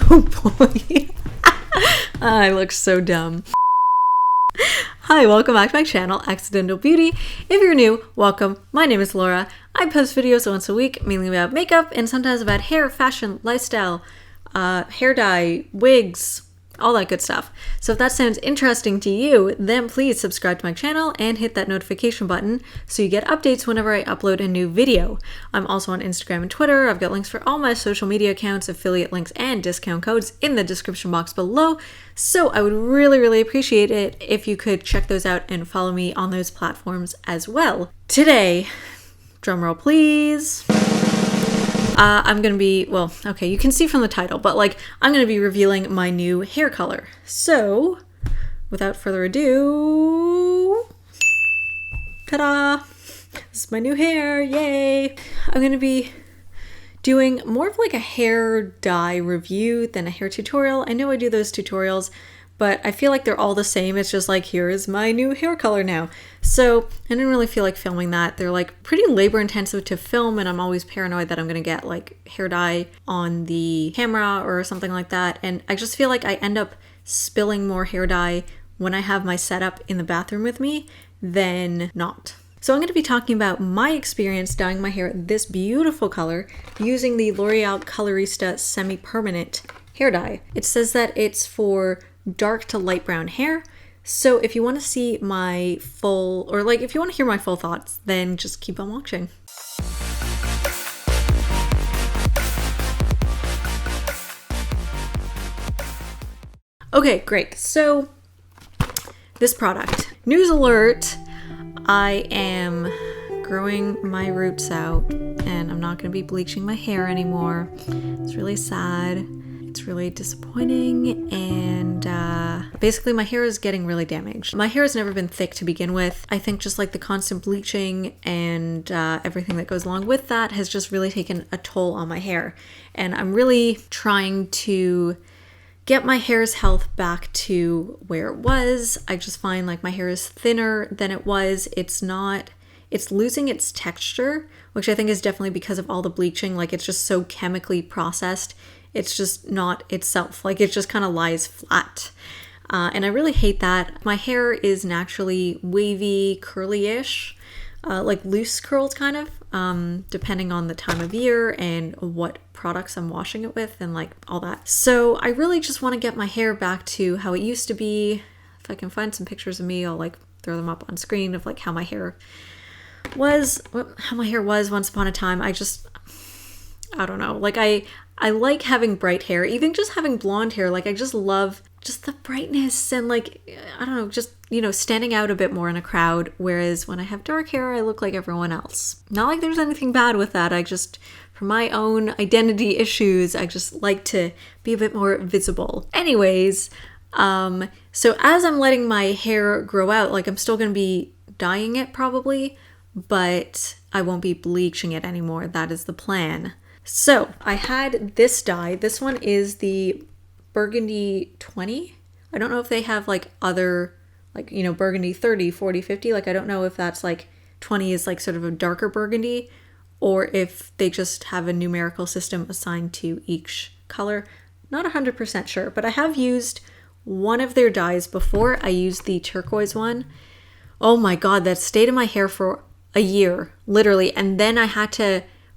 Oh boy. I look so dumb. Hi, welcome back to my channel, Accidental Beauty. If you're new, welcome. My name is Laura. I post videos once a week, mainly about makeup and sometimes about hair, fashion, lifestyle, hair dye, wigs, all that good stuff. So if that sounds interesting to you, then please subscribe to my channel and hit that notification button so you get updates whenever I upload a new video. I'm also on Instagram and Twitter. I've got links for all my social media accounts, affiliate links, and discount codes in the description box below. So I would really appreciate it if you could check those out and follow me on those platforms as well. Today, drumroll please. I'm gonna be, well, okay, you can see from the title, but I'm gonna be revealing my new hair color. So, without further ado, ta-da! This is my new hair, yay! I'm gonna be doing more of a hair dye review than a hair tutorial. I know I do those tutorials, but I feel like they're all the same. It's just here is my new hair color now. So I didn't really feel like filming that. They're pretty labor intensive to film, and I'm always paranoid that I'm gonna get hair dye on the camera or something like that. And I just feel like I end up spilling more hair dye when I have my setup in the bathroom with me than not. So I'm going to be talking about my experience dyeing my hair this beautiful color using the L'Oréal Colorista semi-permanent hair dye. It says that it's for dark to light brown hair. So if you want to see my full, or if you want to hear my full thoughts, then just keep on watching. Okay, great. So this product, news alert, I am growing my roots out and I'm not going to be bleaching my hair anymore. It's really sad. It's really disappointing, and basically my hair is getting really damaged. My hair has never been thick to begin with. I think just the constant bleaching and everything that goes along with that has just really taken a toll on my hair. And I'm really trying to get my hair's health back to where it was. I just find my hair is thinner than it was. It's losing its texture, which I think is definitely because of all the bleaching. It's just so chemically processed. It's just not itself. It just kind of lies flat. And I really hate that. My hair is naturally wavy, curly-ish, loose curls kind of, depending on the time of year and what products I'm washing it with and all that. So I really just want to get my hair back to how it used to be. If I can find some pictures of me, I'll throw them up on screen of how my hair was once upon a time. I don't know. I like having bright hair, even just having blonde hair. I just love just the brightness and I don't know, just, standing out a bit more in a crowd. Whereas when I have dark hair, I look like everyone else. Not there's anything bad with that. I just, for my own identity issues, I just like to be a bit more visible. Anyways, so as I'm letting my hair grow out, I'm still going to be dyeing it probably, but I won't be bleaching it anymore. That is the plan. So I had this dye. This one is the Burgundy 20. I don't know if they have other, Burgundy 30, 40, 50. I don't know if that's 20 is sort of a darker burgundy, or if they just have a numerical system assigned to each color. Not 100% sure, but I have used one of their dyes before. I used the turquoise one. Oh my God, that stayed in my hair for a year, literally. And then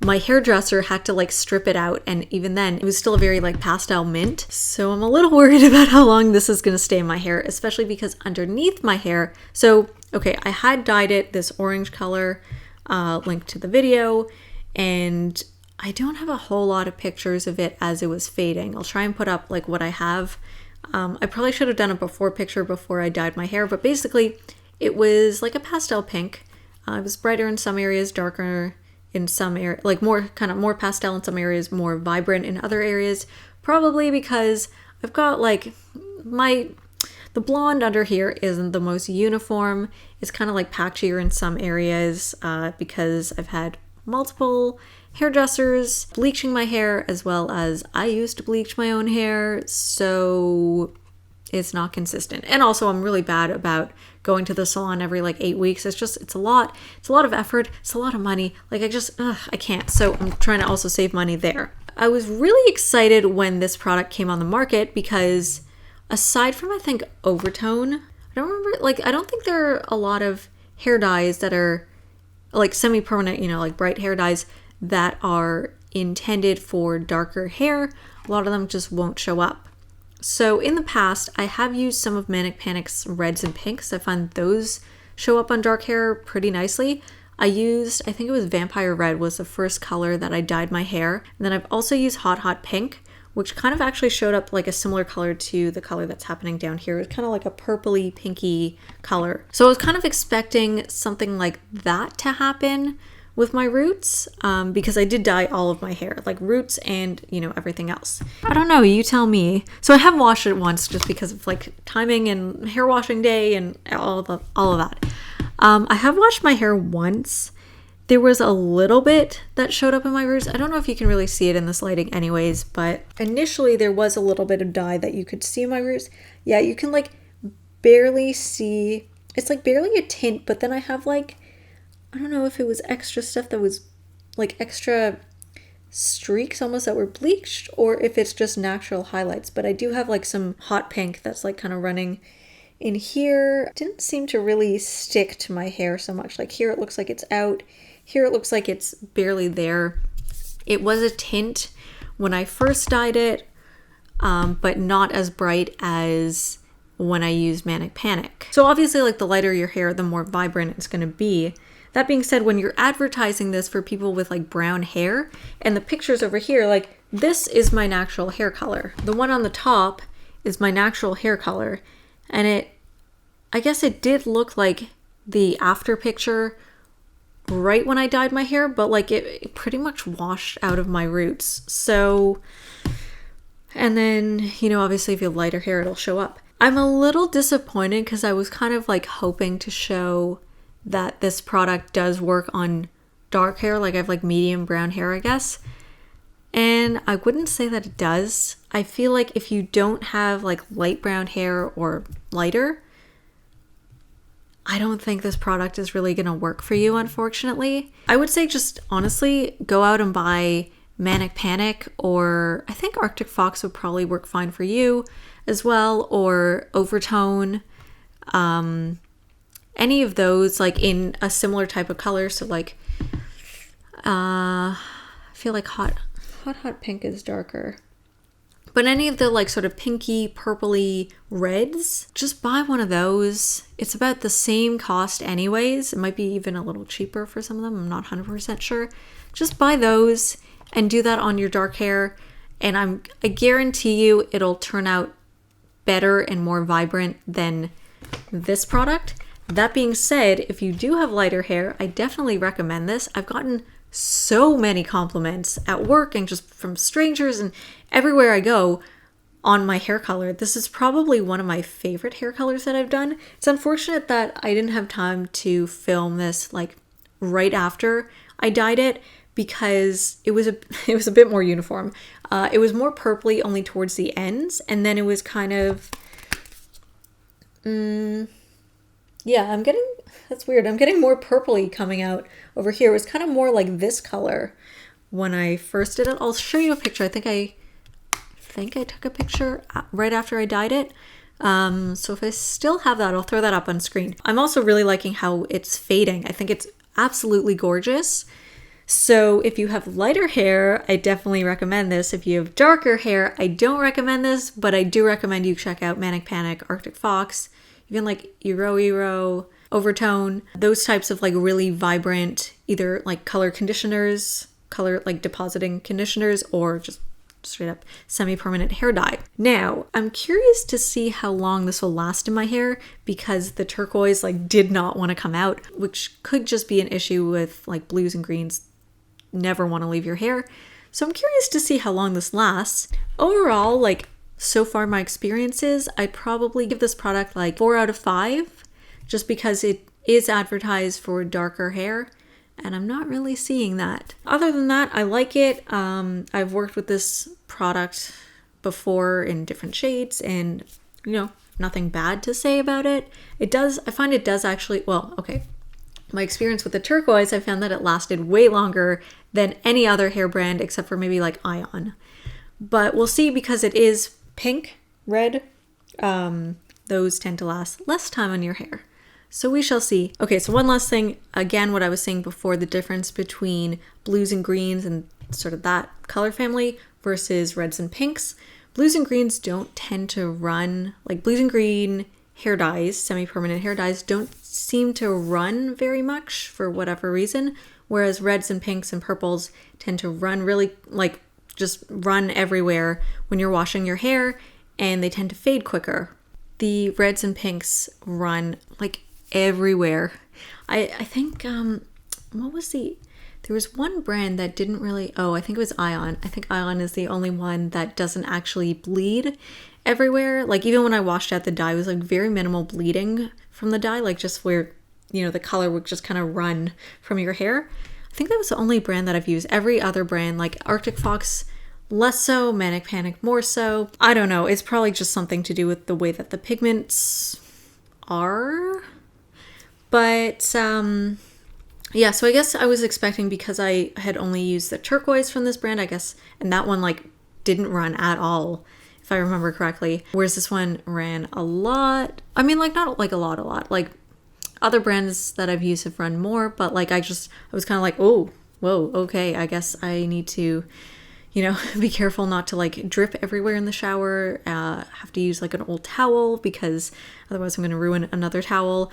my hairdresser had to strip it out, and even then it was still a very pastel mint. So I'm a little worried about how long this is going to stay in my hair, especially because underneath my hair, so okay, I had dyed it this orange color, link to the video, and I don't have a whole lot of pictures of it as it was fading. I'll try and put up what I have. I probably should have done a before picture before I dyed my hair, but basically it was a pastel pink. It was brighter in some areas, darker in some areas, more pastel in some areas, more vibrant in other areas, probably because I've got the blonde under here isn't the most uniform. It's kind of patchier in some areas, because I've had multiple hairdressers bleaching my hair, as well as I used to bleach my own hair, so it's not consistent. And also I'm really bad about going to the salon every 8 weeks. It's a lot of effort. It's a lot of money. I can't. So I'm trying to also save money there. I was really excited when this product came on the market because aside from, I think, Overtone, I don't remember, like, I don't think there are a lot of hair dyes that are like semi-permanent, like bright hair dyes that are intended for darker hair. A lot of them just won't show up. So in the past, I have used some of Manic Panic's reds and pinks. I find those show up on dark hair pretty nicely. I think it was Vampire Red was the first color that I dyed my hair. And then I've also used Hot Hot Pink, which kind of actually showed up like a similar color to the color that's happening down here. It's kind of like a purpley, pinky color. So I was kind of expecting something like that to happen with my roots, because I did dye all of my hair, like roots and, everything else. I don't know, you tell me. So I have washed it once just because of like timing and hair washing day and all of that. I have washed my hair once. There was a little bit that showed up in my roots. I don't know if you can really see it in this lighting anyways, but initially there was a little bit of dye that you could see in my roots. Yeah, you can like barely see, it's like barely a tint, but then I have like, I don't know if it was extra stuff that was like extra streaks almost that were bleached, or if it's just natural highlights, but I do have like some hot pink that's like kind of running in here. It didn't seem to really stick to my hair so much. Like here it looks like it's out. Here it looks like it's barely there. It was a tint when I first dyed it, but not as bright as when I used Manic Panic. So obviously, like the lighter your hair, the more vibrant it's going to be. That being said, when you're advertising this for people with like brown hair, and the pictures over here, like this is my natural hair color. The one on the top is my natural hair color, and I guess it did look like the after picture right when I dyed my hair, but like it pretty much washed out of my roots. So, and then, obviously if you have lighter hair, it'll show up. I'm a little disappointed because I was kind of like hoping to show that this product does work on dark hair. Like I have like medium brown hair, I guess. And I wouldn't say that it does. I feel like if you don't have like light brown hair or lighter, I don't think this product is really going to work for you, unfortunately. I would say just honestly, go out and buy Manic Panic, or I think Arctic Fox would probably work fine for you as well, or Overtone. Any of those like in a similar type of color. So like, I feel like Hot Pink is darker. But any of the like sort of pinky, purpley reds, just buy one of those. It's about the same cost anyways. It might be even a little cheaper for some of them. I'm not 100% sure. Just buy those and do that on your dark hair. And I guarantee you it'll turn out better and more vibrant than this product. That being said, if you do have lighter hair, I definitely recommend this. I've gotten so many compliments at work and just from strangers and everywhere I go on my hair color. This is probably one of my favorite hair colors that I've done. It's unfortunate that I didn't have time to film this like right after I dyed it because it was a bit more uniform. It was more purpley only towards the ends, and then it was kind of yeah, that's weird. I'm getting more purpley coming out over here. It was kind of more like this color when I first did it. I'll show you a picture. I think I took a picture right after I dyed it. So if I still have that, I'll throw that up on screen. I'm also really liking how it's fading. I think it's absolutely gorgeous. So if you have lighter hair, I definitely recommend this. If you have darker hair, I don't recommend this, but I do recommend you check out Manic Panic, Arctic Fox, even like Eero, Overtone, those types of like really vibrant, either like color conditioners, color like depositing conditioners, or just straight up semi-permanent hair dye. Now, I'm curious to see how long this will last in my hair because the turquoise like did not want to come out, which could just be an issue with like blues and greens never want to leave your hair. So I'm curious to see how long this lasts. Overall, like so far my experiences, I'd probably give this product like 4 out of 5 just because it is advertised for darker hair and I'm not really seeing that. Other than that, I like it. I've worked with this product before in different shades and nothing bad to say about it. I find it does actually, well, okay, my experience with the turquoise, I found that it lasted way longer than any other hair brand except for maybe like Ion. But we'll see, because it is pink, red, those tend to last less time on your hair. So we shall see. Okay, so one last thing. Again, what I was saying before, the difference between blues and greens and sort of that color family versus reds and pinks. Blues and greens don't tend to run, like blues and green hair dyes, semi-permanent hair dyes, don't seem to run very much for whatever reason, whereas reds and pinks and purples tend to run really, like, just run everywhere when you're washing your hair, and they tend to fade quicker. The reds and pinks run like everywhere. I think, what was there was one brand that didn't really, I think it was Ion. I think Ion is the only one that doesn't actually bleed everywhere. Like, even when I washed out the dye, it was like very minimal bleeding from the dye, like just where, the color would just kind of run from your hair. I think that was the only brand that I've used. Every other brand, like Arctic Fox, less so, Manic Panic more so. I don't know. It's probably just something to do with the way that the pigments are. But, yeah, so I guess I was expecting, because I had only used the turquoise from this brand, I guess, and that one like didn't run at all, if I remember correctly. Whereas this one ran a lot. I mean, like, not like a lot. Like, other brands that I've used have run more, but like I was kind of like, oh, whoa, okay, I guess I need to, be careful not to like drip everywhere in the shower. Have to use like an old towel, because otherwise I'm going to ruin another towel.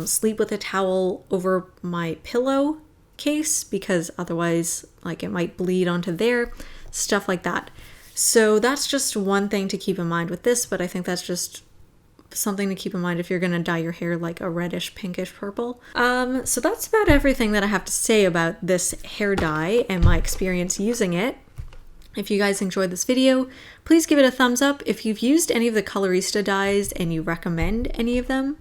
Sleep with a towel over my pillow case, because otherwise like it might bleed onto there, stuff like that. So that's just one thing to keep in mind with this, but I think that's just something to keep in mind if you're going to dye your hair like a reddish, pinkish purple. So that's about everything that I have to say about this hair dye and my experience using it. If you guys enjoyed this video, please give it a thumbs up. If you've used any of the Colorista dyes and you recommend any of them,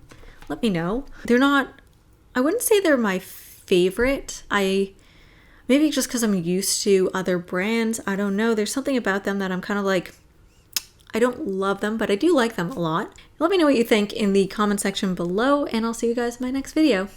let me know. I wouldn't say they're my favorite. Maybe just because I'm used to other brands, I don't know. There's something about them that I'm kind of like, I don't love them, but I do like them a lot. Let me know what you think in the comment section below, and I'll see you guys in my next video.